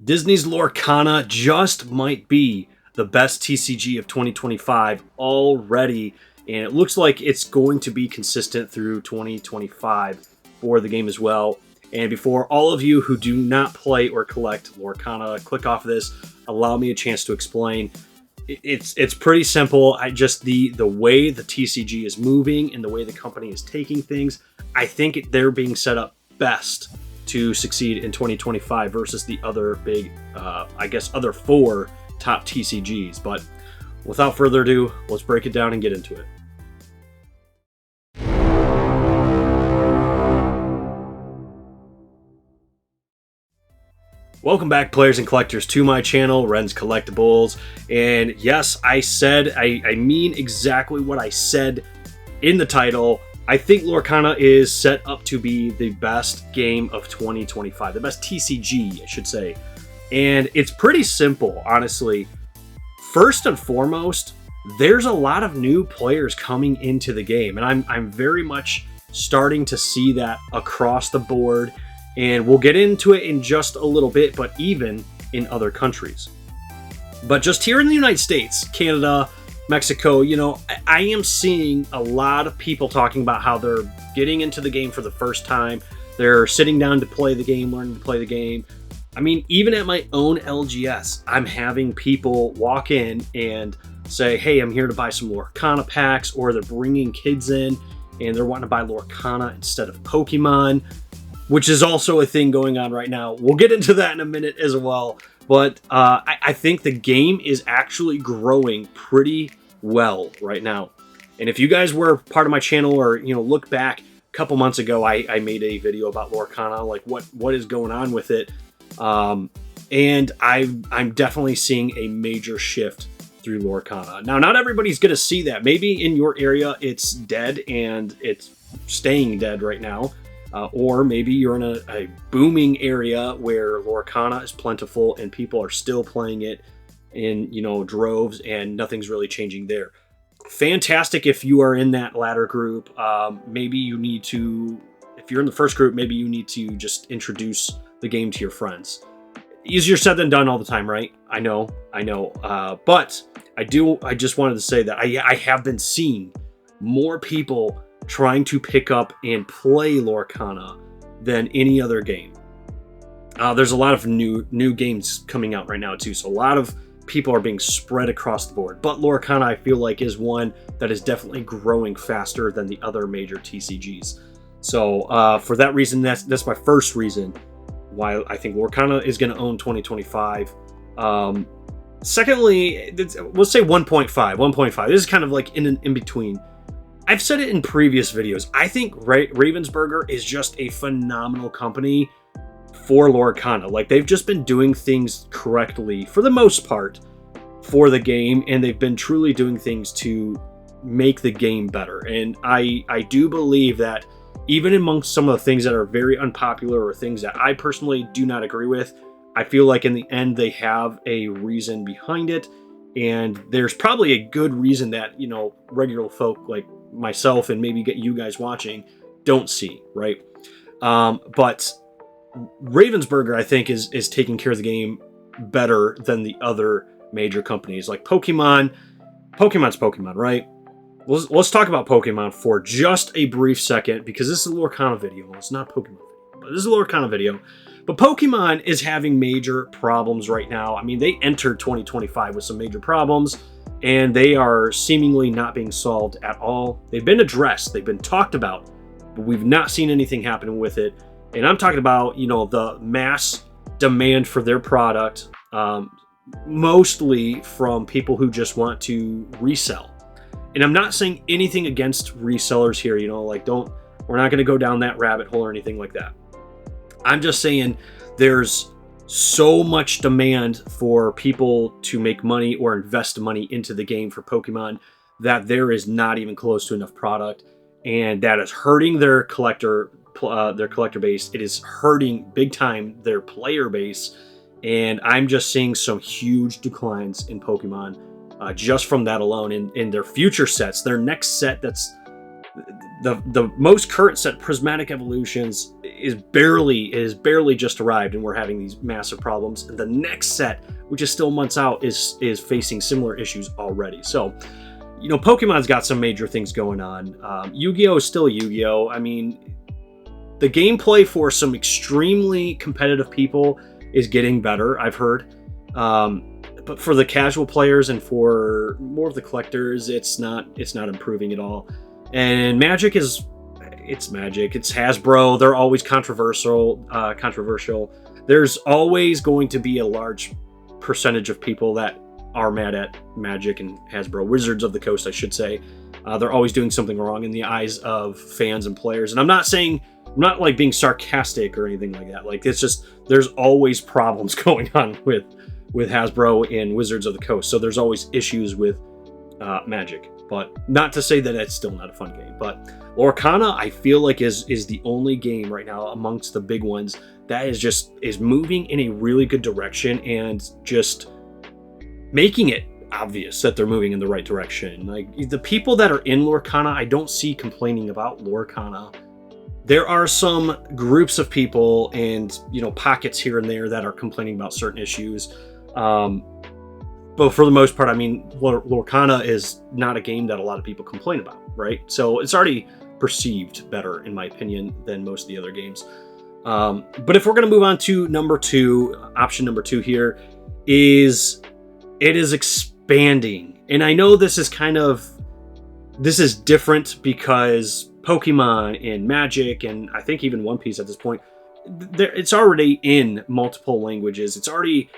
Disney's Lorcana just might be the best TCG of 2025 already, and it looks like it's going to be consistent through 2025 for the game as well. And before all of you who do not play or collect Lorcana click off this, allow me a chance to explain. It's pretty simple. The way the TCG is moving and the way the company is taking things, I think they're being set up best to succeed in 2025 versus the other big, other four top TCGs. But without further ado, let's break it down and get into it. Welcome back, players and collectors, to my channel, Ren's Collectibles. And yes, I mean exactly what I said in the title. I think Lorcana is set up to be the best game of 2025, the best TCG, I should say. And it's pretty simple, honestly. First and foremost, there's a lot of new players coming into the game, and I'm very much starting to see that across the board. And we'll get into it in just a little bit, but even in other countries. But just here in the United States, Canada, Mexico, I am seeing a lot of people talking about how they're getting into the game for the first time. They're sitting down to play the game, learning to play the game. I mean, even at my own LGS, I'm having people walk in and say, hey, I'm here to buy some Lorcana packs, or they're bringing kids in and they're wanting to buy Lorcana instead of Pokemon, which is also a thing going on right now. We'll get into that in a minute as well. But I think the game is actually growing pretty well right now. And if you guys were part of my channel, or look back a couple months ago, I made a video about Lorcana, like what is going on with it. And I'm definitely seeing a major shift through Lorcana. Now, not everybody's going to see that. Maybe in your area it's dead and it's staying dead right now. Or maybe you're in a booming area where Lorcana is plentiful and people are still playing it in, droves, and nothing's really changing there. Fantastic if you are in that latter group. Maybe you need to, if you're in the first group, maybe you need to just introduce the game to your friends. Easier said than done all the time, right? I know. But I just wanted to say that I have been seeing more people trying to pick up and play Lorcana than any other game. There's a lot of new games coming out right now too, so a lot of people are being spread across the board. But Lorcana, I feel like, is one that is definitely growing faster than the other major TCGs. So for that reason, that's my first reason why I think Lorcana is going to own 2025. Secondly, let's say 1.5. This is kind of like in between. I've said it in previous videos. I think Ravensburger is just a phenomenal company for Lorcana. Like, they've just been doing things correctly for the most part for the game, and they've been truly doing things to make the game better. And I do believe that even amongst some of the things that are very unpopular or things that I personally do not agree with, I feel like in the end they have a reason behind it. And there's probably a good reason that, regular folk like myself and maybe get you guys watching don't see, right? But Ravensburger, I think, is taking care of the game better than the other major companies. Like Pokemon's Pokemon, right? Let's talk about Pokemon for just a brief second, because this is a Lorcana video. It's not a Pokemon video, but this is a Lorcana video. But Pokemon is having major problems right now. I mean, they entered 2025 with some major problems, and they are seemingly not being solved at all. They've been addressed, they've been talked about, but we've not seen anything happen with it. And I'm talking about, the mass demand for their product, mostly from people who just want to resell. And I'm not saying anything against resellers here, we're not going to go down that rabbit hole or anything like that. I'm just saying there's so much demand for people to make money or invest money into the game for Pokemon that there is not even close to enough product, and that is hurting their collector base. It is hurting big time their player base, and I'm just seeing some huge declines in Pokemon just from that alone. In their future sets, their next set, that's the most current set, Prismatic Evolutions, is barely just arrived, and we're having these massive problems. And the next set, which is still months out, is facing similar issues already. So, you know, Pokemon's got some major things going on. Yu-Gi-Oh is still Yu-Gi-Oh. I mean, the gameplay for some extremely competitive people is getting better, I've heard. But for the casual players and for more of the collectors, it's not improving at all. And Magic it's Magic. It's Hasbro. They're always controversial. There's always going to be a large percentage of people that are mad at Magic and Hasbro. Wizards of the Coast, I should say. They're always doing something wrong in the eyes of fans and players. And I'm not like being sarcastic or anything like that. Like, it's just, there's always problems going on with Hasbro and Wizards of the Coast. So there's always issues with Magic. But not to say that it's still not a fun game. But Lorcana, I feel like is the only game right now amongst the big ones that is moving in a really good direction and just making it obvious that they're moving in the right direction. Like, the people that are in Lorcana, I don't see complaining about Lorcana. There are some groups of people and, you know, pockets here and there that are complaining about certain issues. But for the most part, I mean, Lorcana is not a game that a lot of people complain about, right? So it's already perceived better, in my opinion, than most of the other games. But if we're going to move on to option number two here, it is expanding. And I know this is different because Pokemon and Magic, and I think even One Piece at this point, it's already in multiple languages. It's already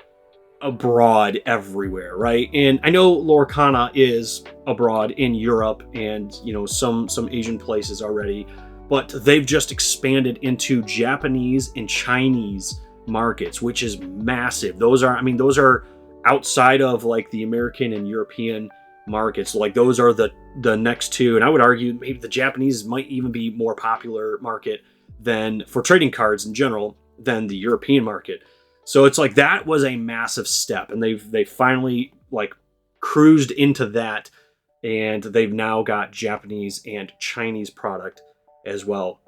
abroad everywhere, right? And I know Lorcana is abroad in Europe and, you know, some Asian places already, but they've just expanded into Japanese and Chinese markets, which is massive. Those are outside of like the American and European markets. Like, those are the next two, and I would argue maybe the Japanese might even be more popular market than for trading cards in general than the European market. So it's like that was a massive step, and they finally like cruised into that, and they've now got Japanese and Chinese product as well,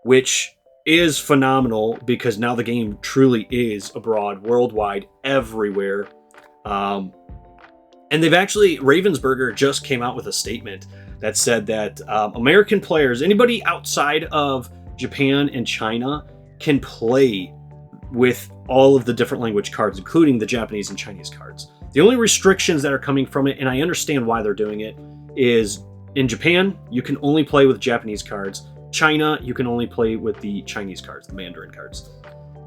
which is phenomenal because now the game truly is abroad, worldwide, everywhere. And they've actually, Ravensburger just came out with a statement that said that American players, anybody outside of Japan and China, can play with all of the different language cards, including the Japanese and Chinese cards. The only restrictions that are coming from it, and I understand why they're doing it, is in Japan, you can only play with Japanese cards. China, you can only play with the Chinese cards, the Mandarin cards.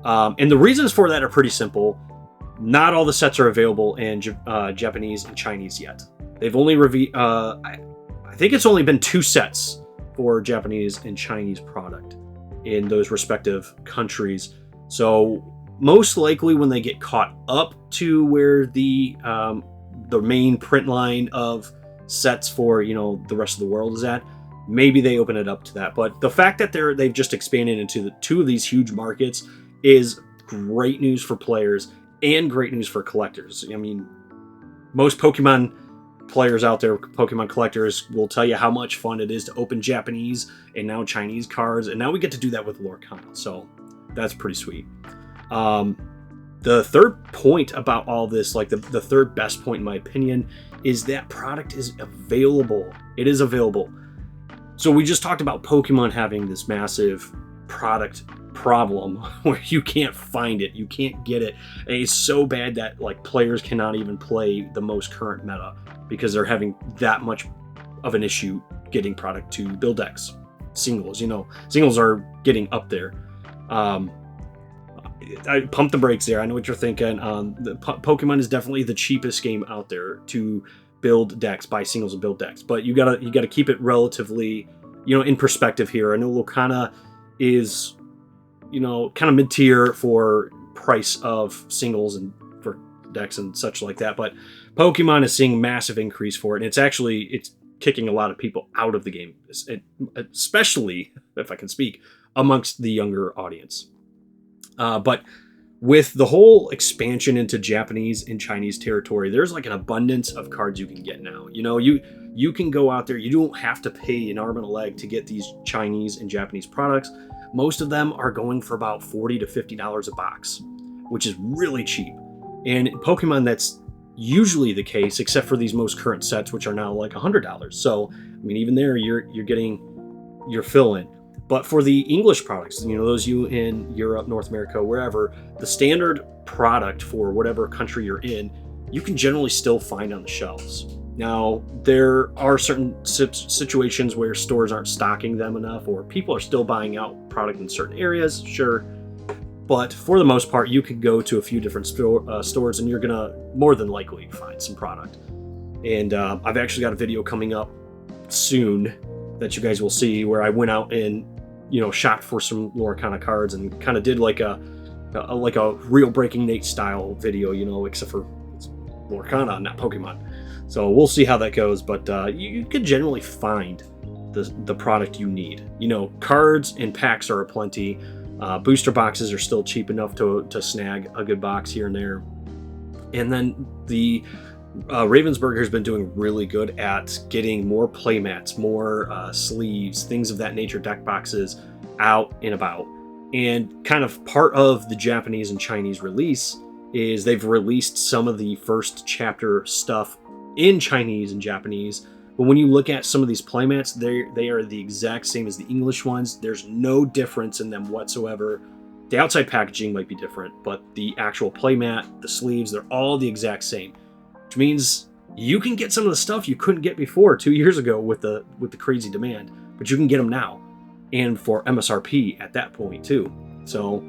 And the reasons for that are pretty simple. Not all the sets are available in Japanese and Chinese yet. They've only I think it's only been 2 sets for Japanese and Chinese product in those respective countries. So most likely when they get caught up to where the main print line of sets for, you know, the rest of the world is at, maybe they open it up to that. But the fact that they've just expanded into the 2 of these huge markets is great news for players and great news for collectors. I mean, most Pokemon players out there, Pokemon collectors, will tell you how much fun it is to open Japanese and now Chinese cards, and now we get to do that with Lorcana. So that's pretty sweet. The third point about all this, like the third best point in my opinion, is that product is available. It is available. So we just talked about Pokemon having this massive product problem where you can't find it, you can't get it, and it's so bad that like players cannot even play the most current meta because they're having that much of an issue getting product to build decks. Singles, you know, singles are getting up there. I pumped the brakes there. I know what you're thinking. The Pokemon is definitely the cheapest game out there to build decks, buy singles and build decks. But you gotta keep it relatively, you know, in perspective here. I know Lorcana is, you know, kind of mid-tier for price of singles and for decks and such like that. But Pokemon is seeing massive increase for it, and it's kicking a lot of people out of the game, especially, if I can speak, amongst the younger audience. But with the whole expansion into Japanese and Chinese territory, there's like an abundance of cards you can get now. You know, you can go out there, you don't have to pay an arm and a leg to get these Chinese and Japanese products. most of them are going for about $40 to $50 a box, which is really cheap. And in Pokemon, that's usually the case, except for these most current sets, which are now like $100. So, I mean, even there, you're getting your fill in. But for the English products, you know, those you in Europe, North America, wherever, the standard product for whatever country you're in, you can generally still find on the shelves. Now, there are certain situations where stores aren't stocking them enough, or people are still buying out product in certain areas, sure. But for the most part, you could go to a few different stores and you're gonna more than likely find some product. And I've actually got a video coming up soon that you guys will see where I went out and, you know, shopped for some Lorcana cards and kind of did like a real Breaking Nate style video, you know, except for it's Lorcana, not Pokemon. So we'll see how that goes, but you could generally find the product you need. You know, cards and packs are aplenty. Booster boxes are still cheap enough to snag a good box here and there. And then the Ravensburger has been doing really good at getting more playmats, more sleeves, things of that nature, deck boxes out and about. And kind of part of the Japanese and Chinese release is they've released some of the first chapter stuff in Chinese and Japanese. But when you look at some of these playmats, they are the exact same as the English ones. There's no difference in them whatsoever. The outside packaging might be different, but the actual playmat, the sleeves, they're all the exact same. Which means you can get some of the stuff you couldn't get before 2 years ago with the crazy demand, but you can get them now, and for MSRP at that point too. So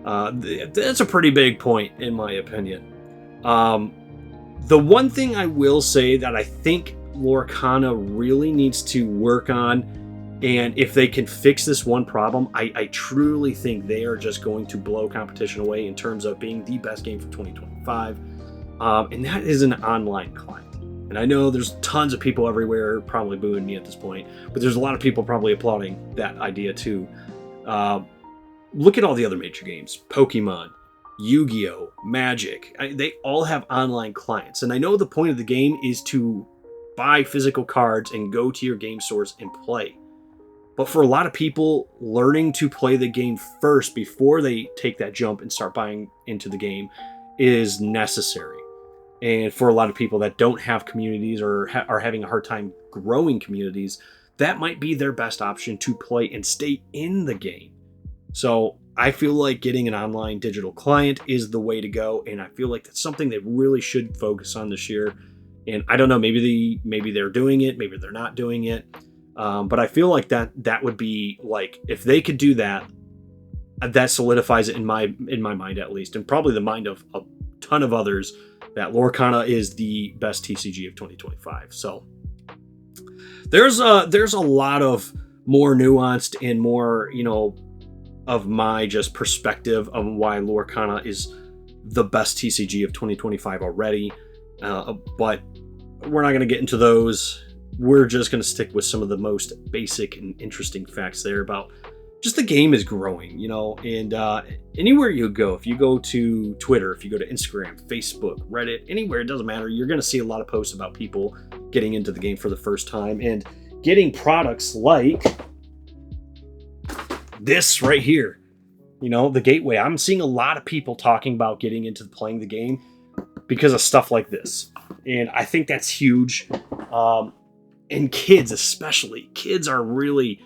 that's a pretty big point in my opinion. The one thing I will say that I think Lorcana really needs to work on, and if they can fix this one problem, I truly think they are just going to blow competition away in terms of being the best game for 2025. And that is an online client. And I know there's tons of people everywhere probably booing me at this point, but there's a lot of people probably applauding that idea too. Look at all the other major games. Pokemon, Yu-Gi-Oh!, Magic. They all have online clients. And I know the point of the game is to buy physical cards and go to your game stores and play. But for a lot of people, learning to play the game first before they take that jump and start buying into the game is necessary. And for a lot of people that don't have communities or are having a hard time growing communities, that might be their best option to play and stay in the game. So I feel like getting an online digital client is the way to go, and I feel like that's something they really should focus on this year. And I don't know, maybe they're doing it, maybe they're not doing it, but I feel like that would be like, if they could do that, that solidifies it in my mind at least, and probably the mind of a ton of others, that Lorcana is the best TCG of 2025. So there's a lot of more nuanced and more, you know, of my just perspective on why Lorcana is the best TCG of 2025 already. But we're not going to get into those. We're just going to stick with some of the most basic and interesting facts there about just the game is growing, you know, and anywhere you go, if you go to Twitter, if you go to Instagram, Facebook, Reddit, anywhere, it doesn't matter. You're going to see a lot of posts about people getting into the game for the first time and getting products like this right here, you know, the gateway. I'm seeing a lot of people talking about getting into playing the game because of stuff like this. And I think that's huge. And kids, especially. Kids are really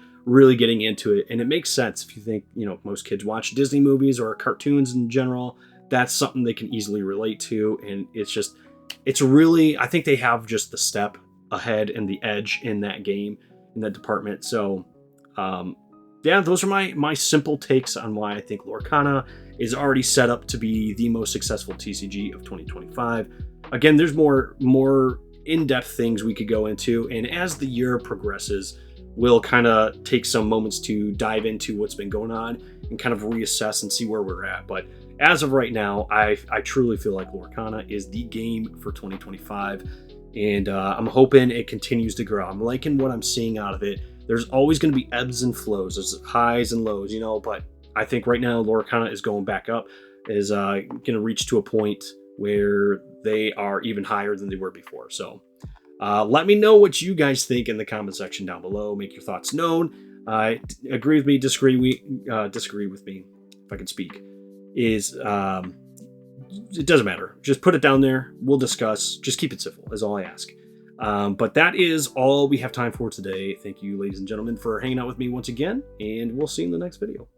getting into it. And it makes sense if you think, you know, most kids watch Disney movies or cartoons in general. That's something they can easily relate to. And it's really, I think they have just the step ahead and the edge in that game, in that department. So, yeah, those are my simple takes on why I think Lorcana is already set up to be the most successful TCG of 2025. Again, there's more in-depth things we could go into, and as the year progresses, we'll kind of take some moments to dive into what's been going on and kind of reassess and see where we're at. But as of right now, I truly feel like Lorcana is the game for 2025, and I'm hoping it continues to grow. I'm liking what I'm seeing out of it. There's always going to be ebbs and flows. There's highs and lows, you know, but I think right now Lorcana is going back up, is going to reach to a point where they are even higher than they were before. So let me know what you guys think in the comment section down below. Make your thoughts known. Agree with me, disagree with me, if I can speak, is it doesn't matter. Just put it down there. We'll discuss. Just keep it civil is all I ask. But that is all we have time for today. Thank you, ladies and gentlemen, for hanging out with me once again, and we'll see you in the next video.